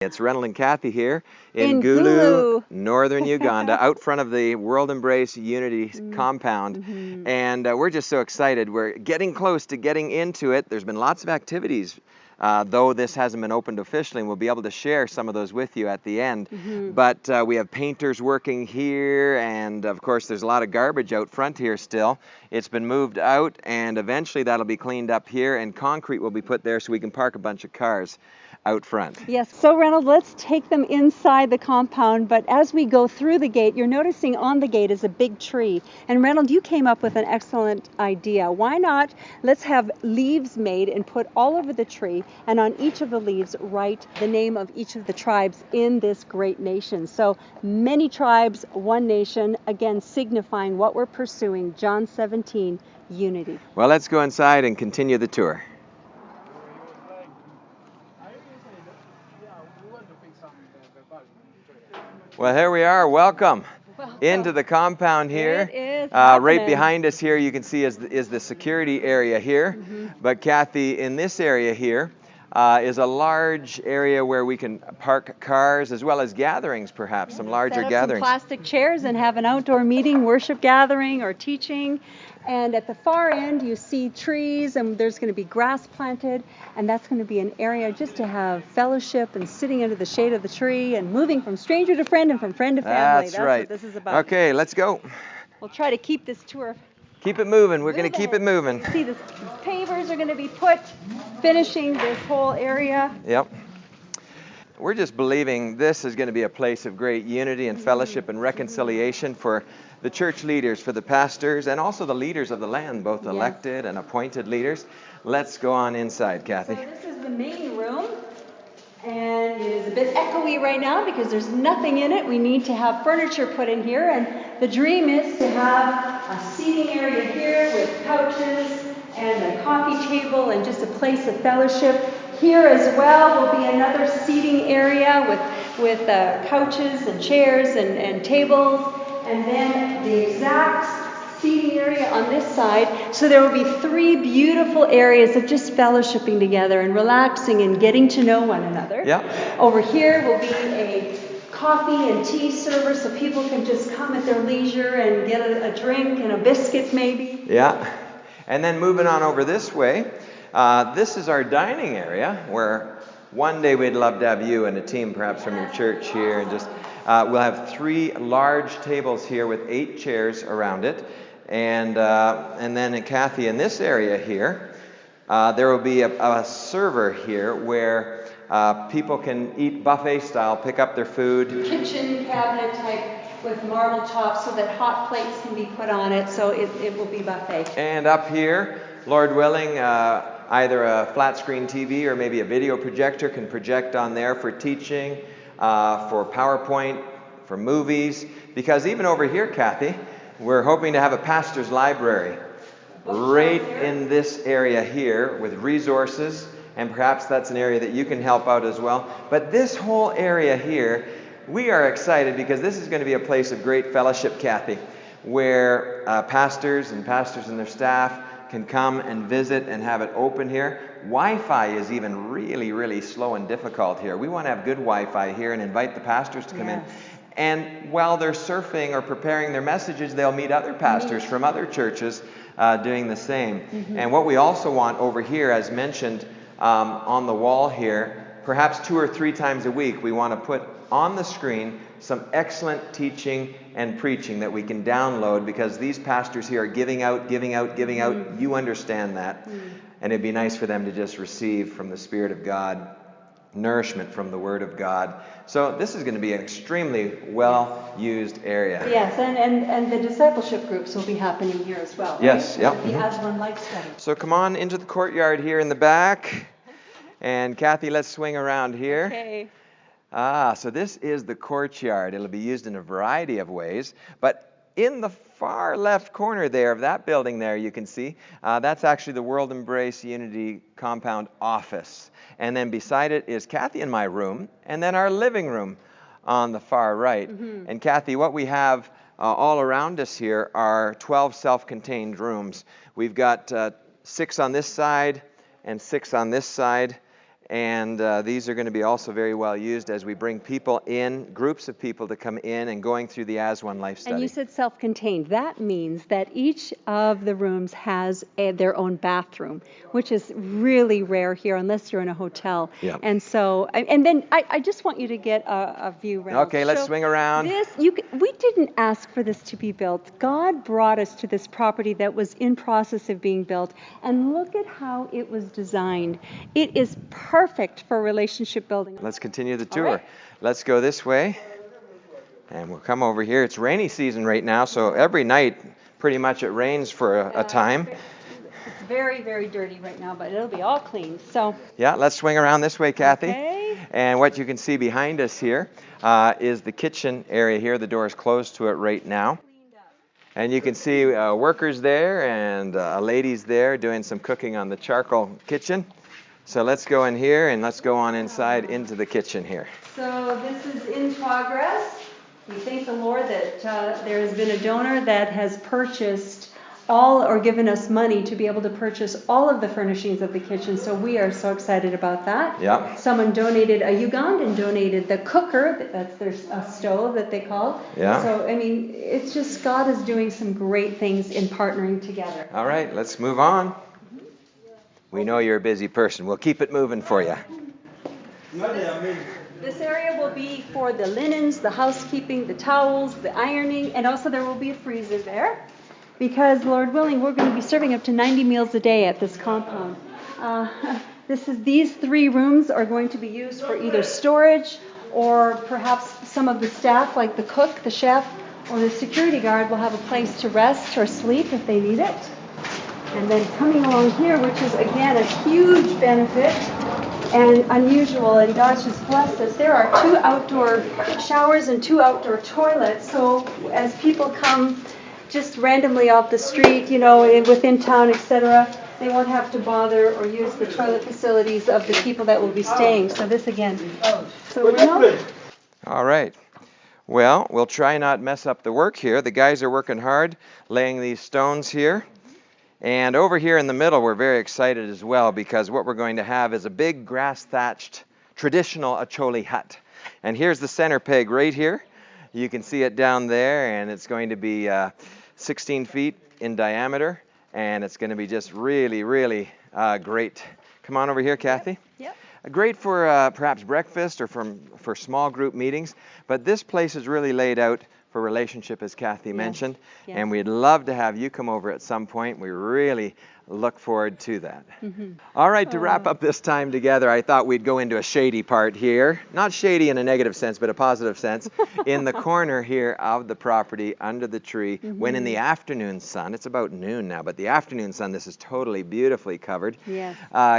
It's Reynold and Kathy here in Gulu, northern Uganda, out front of the World Embrace Unity compound. And we're just so excited. We're getting close to getting into it. There's been lots of activities, though this hasn't been opened officially, and we'll be able to share some of those with you at the end. But we have painters working here, and of course there's a lot of garbage out front here still. It's been moved out, and eventually that'll be cleaned up here, and concrete will be put there so we can park a bunch of cars out front. Yes, so Reynold, let's take them inside the compound, but as we go through the gate, you're noticing on the gate is a big tree. And Reynold, you came up with an excellent idea. Why not, let's have leaves made and put all over the tree, and on each of the leaves write the name of each of the tribes in this great nation. So many tribes, one nation, again signifying what we're pursuing, John 17, unity. Well, let's go inside and continue the tour. Well, here we are. Welcome into the compound here. It is right happening. behind us here, you can see is the security area here. But Kathy, in this area here is a large area where we can park cars as well as gatherings, perhaps some larger Set up gatherings. some plastic chairs and have an outdoor meeting, worship gathering, or teaching. And at the far end, you see trees, and there's going to be grass planted, and that's going to be an area just to have fellowship and sitting under the shade of the tree and moving from stranger to friend and from friend to family. That's right. What this is about. Okay, let's go. We'll try to keep this tour. Keep it moving. We're going to keep it moving. See, the pavers are going to be put, finishing this whole area. Yep. We're just believing this is going to be a place of great unity and fellowship and reconciliation for the church leaders, for the pastors, and also the leaders of the land, both elected and appointed leaders. Let's go on inside, Kathy. So this is the main room, and it is a bit echoey right now because there's nothing in it. We need to have furniture put in here, and the dream is to have a seating area here with couches and a coffee table and just a place of fellowship. Here as well will be another seating area with couches and chairs and tables, and then the exact seating area on this side. So there will be 3 beautiful areas of just fellowshipping together and relaxing and getting to know one another. Yeah. Over here will be a coffee and tea server so people can just come at their leisure and get a drink and a biscuit maybe. Yeah. And then moving on over this way, this is our dining area where one day we'd love to have you and a team perhaps from your church here, and just we'll have 3 large tables here with 8 chairs around it, and then Kathy, in this area here, there will be a server here where people can eat buffet style, pick up their food. Kitchen cabinet type with marble tops so that hot plates can be put on it, so it will be buffet. And up here, Lord willing, either a flat screen TV or maybe a video projector can project on there for teaching, for PowerPoint, for movies. Because even over here, Kathy, we're hoping to have a pastor's library right in this area here with resources, and perhaps that's an area that you can help out as well. But this whole area here, we are excited because this is going to be a place of great fellowship, Kathy, where pastors and their staff can come and visit and have it open here. Wi-Fi is even really, really slow and difficult here. We want to have good Wi-Fi here and invite the pastors to come in. And while they're surfing or preparing their messages, they'll meet other pastors from other churches doing the same. And what we also want over here, as mentioned on the wall here, perhaps 2 or 3 times a week, we want to put on the screen some excellent teaching and preaching that we can download, because these pastors here are giving out. You understand that. And it'd be nice for them to just receive from the Spirit of God, nourishment from the Word of God. So this is going to be an extremely well-used area. Yes, and the discipleship groups will be happening here as well. Right? Yes, yeah. The As One Life study. So come on into the courtyard here in the back. And Kathy, let's swing around here. Okay. So this is the courtyard. It'll be used in a variety of ways. But in the far left corner there of that building there, you can see, that's actually the World Embrace Unity Compound office. And then beside it is Kathy and my room, and then our living room on the far right. And Kathy, what we have all around us here are 12 self-contained rooms. We've got 6 on this side and 6 on this side. And these are going to be also very well used as we bring people in, groups of people to come in and going through the As One Life Study. And you said self-contained. That means that each of the rooms has their own bathroom, which is really rare here unless you're in a hotel. Yeah. And so, and then I just want you to get a view, Reynold. Okay, let's swing around. We didn't ask for this to be built. God brought us to this property that was in process of being built, and look at how it was designed. It is perfect for relationship building. Let's continue the tour. Right. Let's go this way, and we'll come over here. It's rainy season right now, so every night pretty much it rains for a time. It's very, very dirty right now, but it'll be all clean. So yeah, let's swing around this way, Kathy. Okay. And what you can see behind us here is the kitchen area here. The door is closed to it right now. And you can see workers there and ladies there doing some cooking on the charcoal kitchen. So let's go in here and let's go on inside into the kitchen here. So this is in progress. We thank the Lord that there has been a donor that has purchased all or given us money to be able to purchase all of the furnishings of the kitchen. So we are so excited about that. Yeah. Someone donated, a Ugandan donated the cooker. That's their stove that they call. Yeah. So, I mean, it's just God is doing some great things in partnering together. All right, let's move on. We know you're a busy person. We'll keep it moving for you. This area will be for the linens, the housekeeping, the towels, the ironing, and also there will be a freezer there because, Lord willing, we're going to be serving up to 90 meals a day at this compound. These 3 rooms are going to be used for either storage or perhaps some of the staff, like the cook, the chef, or the security guard will have a place to rest or sleep if they need it. And then coming along here, which is again a huge benefit and unusual, and God has blessed us, there are 2 outdoor showers and 2 outdoor toilets. So as people come just randomly off the street, within town, etc., they won't have to bother or use the toilet facilities of the people that will be staying. So this again. All right. Well, we'll try not mess up the work here. The guys are working hard laying these stones here. And over here in the middle, we're very excited as well because what we're going to have is a big grass-thatched traditional Acholi hut. And here's the center peg right here. You can see it down there, and it's going to be 16 feet in diameter, and it's going to be just really, really great. Come on over here, Kathy. Yep. Great for perhaps breakfast or for small group meetings, but this place is really laid out for relationship, as Kathy mentioned, and we'd love to have you come over at some point. We really look forward to that. Mm-hmm. All right, to wrap up this time together, I thought we'd go into a shady part here. Not shady in a negative sense, but a positive sense. In the corner here of the property, under the tree, when in the afternoon sun, it's about noon now, but the afternoon sun, this is totally beautifully covered. Yes.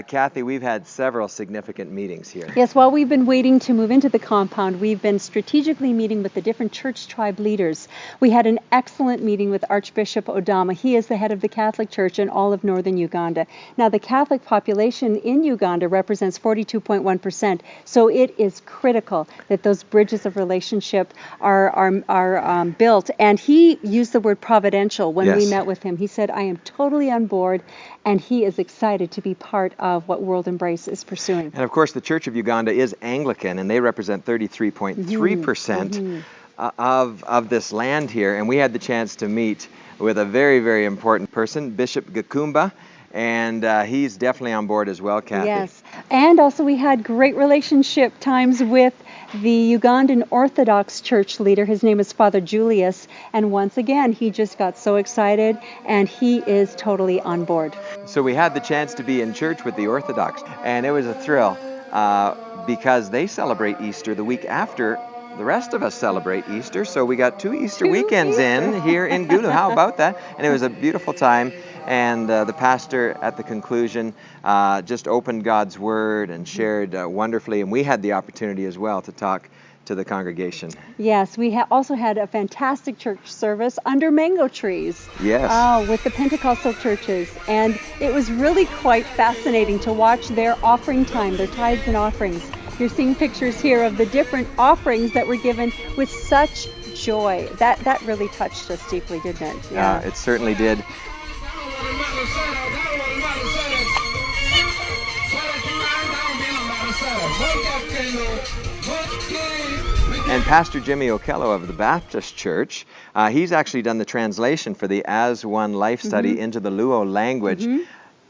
Kathy, we've had several significant meetings here. Yes, while we've been waiting to move into the compound, we've been strategically meeting with the different church tribe leaders. We had an excellent meeting with Archbishop Odama. He is the head of the Catholic Church in all of northern Uganda. Now, the Catholic population in Uganda represents 42.1%, so it is critical that those bridges of relationship are built. And he used the word providential when we met with him. He said, I am totally on board, and he is excited to be part of what World Embrace is pursuing. And of course, the Church of Uganda is Anglican, and they represent 33.3% of this land here. And we had the chance to meet with a very, very important person, Bishop Gakumba, and he's definitely on board as well, Kathy. Yes, and also we had great relationship times with the Ugandan Orthodox Church leader. His name is Father Julius, and once again, he just got so excited, and he is totally on board. So we had the chance to be in church with the Orthodox, and it was a thrill because they celebrate Easter the week after the rest of us celebrate Easter, so we got 2 Easter weekends in here in Gulu. How about that? And it was a beautiful time, and the pastor at the conclusion just opened God's Word and shared wonderfully, and we had the opportunity as well to talk to the congregation. Yes, we also had a fantastic church service under mango trees. Yes. With the Pentecostal churches, and it was really quite fascinating to watch their offering time, their tithes and offerings. You're seeing pictures here of the different offerings that were given with such joy. That really touched us deeply, didn't it? Yeah, it certainly did. And Pastor Jimmy Okello of the Baptist Church, he's actually done the translation for the As One Life Study into the Luo language.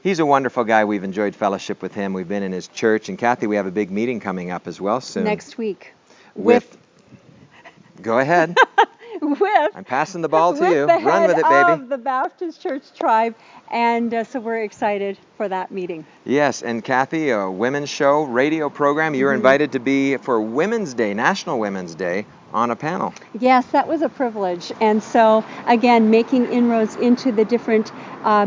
He's a wonderful guy. We've enjoyed fellowship with him. We've been in his church. And Kathy, we have a big meeting coming up as well soon. Next week. Go ahead. I'm passing the ball to you. Run with it, baby. Of the Baptist Church tribe, and so we're excited for that meeting. Yes, and Kathy, a women's show, radio program. You're invited to be for Women's Day, National Women's Day, on a panel. Yes, that was a privilege. And so, again, making inroads into the different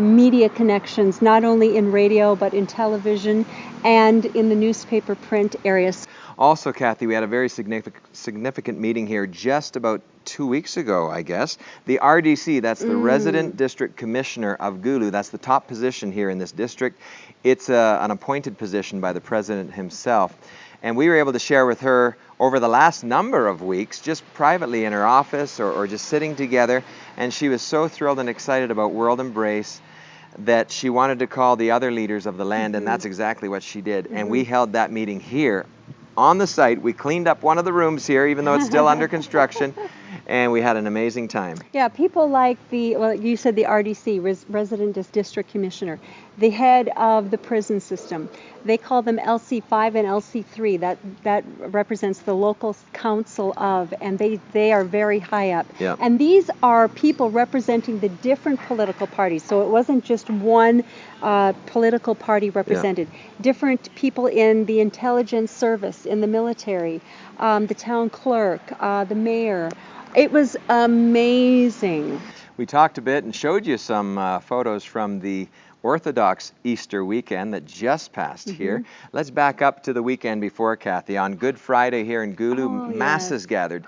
media connections, not only in radio, but in television and in the newspaper print areas. Also, Kathy, we had a very significant meeting here just about 2 weeks ago, I guess. The RDC, that's the Resident District Commissioner of Gulu. That's the top position here in this district. It's an appointed position by the President himself. And we were able to share with her over the last number of weeks, just privately in her office or just sitting together. And she was so thrilled and excited about World Embrace that she wanted to call the other leaders of the land, and that's exactly what she did. And we held that meeting here on the site. We cleaned up one of the rooms here, even though it's still under construction, and we had an amazing time. Yeah, people like you said the RDC, Resident District Commissioner, the head of the prison system. They call them LC5 and LC3. That represents the local council of, and they are very high up. Yeah. And these are people representing the different political parties. So it wasn't just one political party represented. Yeah. Different people in the intelligence service, in the military, the town clerk, the mayor. It was amazing. We talked a bit and showed you some photos from the Orthodox Easter weekend that just passed here. Let's back up to the weekend before, Kathy. On Good Friday here in Gulu, masses gathered.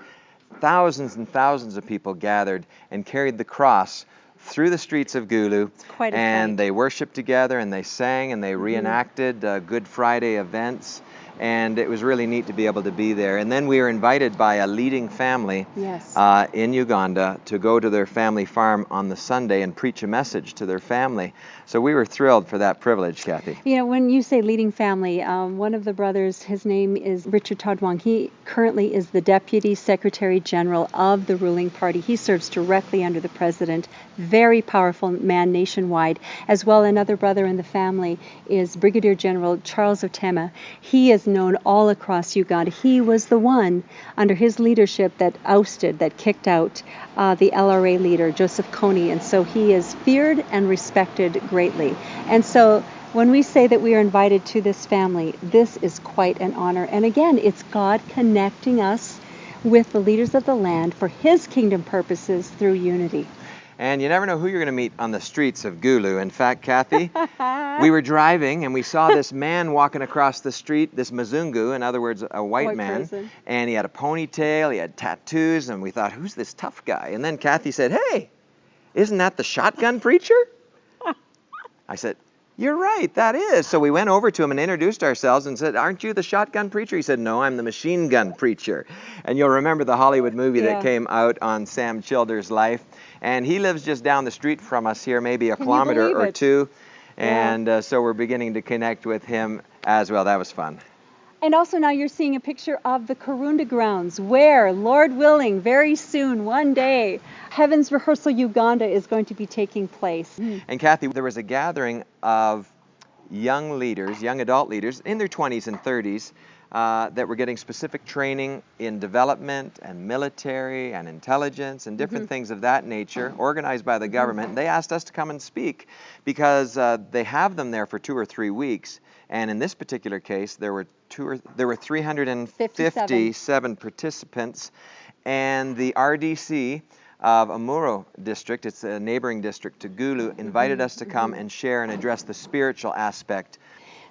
Thousands and thousands of people gathered and carried the cross through the streets of Gulu. Quite a and sight. They worshiped together and they sang and they reenacted Good Friday events. And it was really neat to be able to be there. And then we were invited by a leading family in Uganda to go to their family farm on the Sunday and preach a message to their family. So we were thrilled for that privilege, Kathy. You know, when you say leading family, one of the brothers, his name is Richard Todwong. He currently is the Deputy Secretary General of the ruling party. He serves directly under the President. Very powerful man nationwide. As well, another brother in the family is Brigadier General Charles Otema. He is known all across Uganda. He was the one under his leadership that kicked out the LRA leader, Joseph Kony. And so he is feared and respected greatly. And so when we say that we are invited to this family, this is quite an honor. And again, it's God connecting us with the leaders of the land for his kingdom purposes through unity. And you never know who you're going to meet on the streets of Gulu. In fact, Kathy, we were driving and we saw this man walking across the street, this Mzungu, in other words, a white man. Person. And he had a ponytail, he had tattoos, and we thought, who's this tough guy? And then Kathy said, hey, isn't that the shotgun preacher? I said, you're right, that is. So we went over to him and introduced ourselves and said, aren't you the shotgun preacher? He said, no, I'm the machine gun preacher. And you'll remember the Hollywood movie that came out on Sam Childers' life. And he lives just down the street from us here, maybe a kilometer or two. And so we're beginning to connect with him as well. That was fun. And also now you're seeing a picture of the Karunda grounds where, Lord willing, very soon, one day, Heaven's Rehearsal Uganda is going to be taking place. And Kathy, there was a gathering of young leaders, young adult leaders in their 20s and 30s that were getting specific training in development and military and intelligence and different things of that nature, organized by the government. And they asked us to come and speak because they have them there for 2 or 3 weeks. And in this particular case, there were 357 participants, and the RDC of Amuro district, it's a neighboring district to Gulu, invited us to come and share and address the spiritual aspect.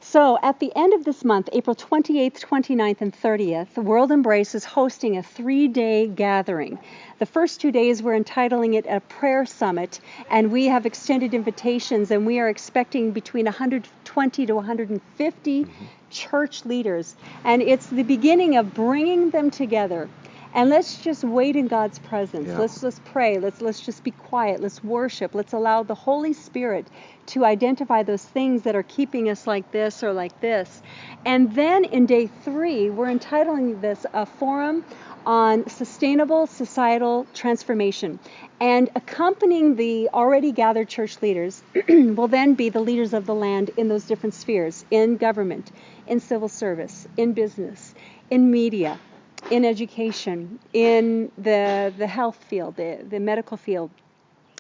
So at the end of this month, April 28th, 29th, and 30th, World Embrace is hosting a 3-day gathering. The first 2 days we're entitling it a prayer summit, and we have extended invitations, and we are expecting between 120 to 150 church leaders. And it's the beginning of bringing them together And let's just wait in God's presence. Yeah. Let's pray. Let's just be quiet. Let's worship. Let's allow the Holy Spirit to identify those things that are keeping us like this or like this. And then in day 3, we're entitling this a forum on sustainable societal transformation. And accompanying the already gathered church leaders will then be the leaders of the land in those different spheres, in government, in civil service, in business, in media, in education, in the health field, the medical field,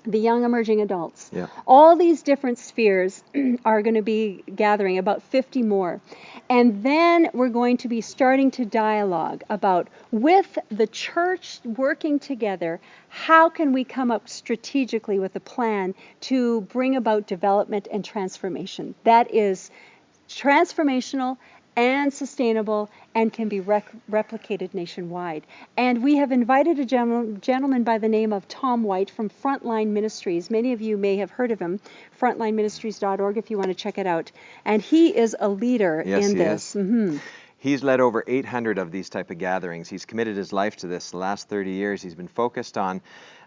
the young emerging adults. Yeah. All these different spheres are going to be gathering, about 50 more. And then we're going to be starting to dialogue about, with the church working together, how can we come up strategically with a plan to bring about development and transformation that is transformational and sustainable and can be replicated nationwide. And we have invited a gentleman by the name of Tom White from Frontline Ministries. Many of you may have heard of him, frontlineministries.org if you want to check it out. And he is a leader in this. Mm-hmm. He's led over 800 of these type of gatherings. He's committed his life to this the last 30 years. He's been focused on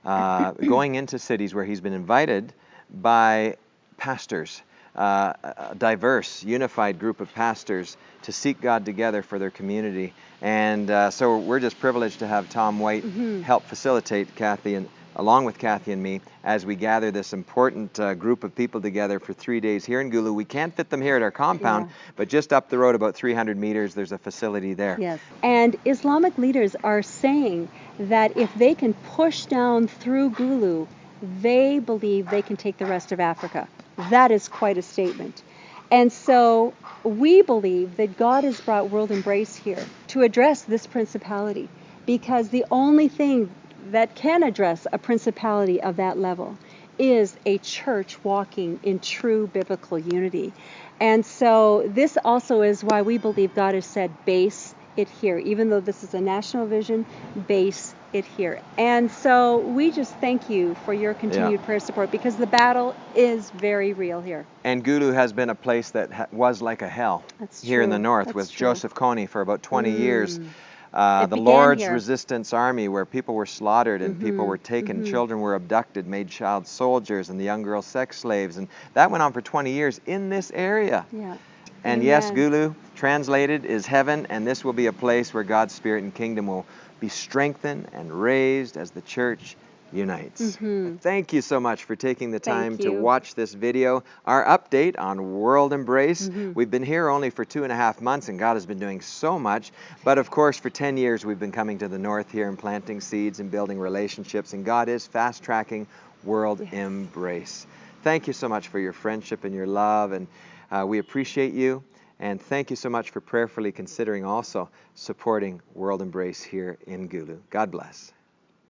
going into cities where he's been invited by pastors, a diverse, unified group of pastors to seek God together for their community. And so we're just privileged to have Tom White help facilitate Kathy and along with Kathy and me as we gather this important group of people together for 3 days here in Gulu. We can't fit them here at our compound, but just up the road about 300 meters, there's a facility there. Yes, and Islamic leaders are saying that if they can push down through Gulu, they believe they can take the rest of Africa. That is quite a statement. And so we believe that God has brought World Embrace here to address this principality, because the only thing that can address a principality of that level is a church walking in true biblical unity. And so this also is why we believe God has said, base it here. Even though this is a national vision, base it here. And so we just thank you for your continued prayer support, because the battle is very real here. And Gulu has been a place that was like a hell here in the north with Joseph Kony for about 20 years. The Lord's Resistance Army, where people were slaughtered and people were taken, children were abducted, made child soldiers, and the young girls sex slaves. And that went on for 20 years in this area. Yeah. And yes, Gulu, translated, is heaven, and this will be a place where God's Spirit and kingdom will be strengthened and raised as the church unites. Thank you so much for taking the time to watch this video, our update on World Embrace. We've been here only for 2.5 months, and God has been doing so much. But of course, for 10 years, we've been coming to the north here and planting seeds and building relationships, and God is fast-tracking World Embrace. Thank you so much for your friendship and your love, and we appreciate you. And thank you so much for prayerfully considering also supporting World Embrace here in Gulu. God bless.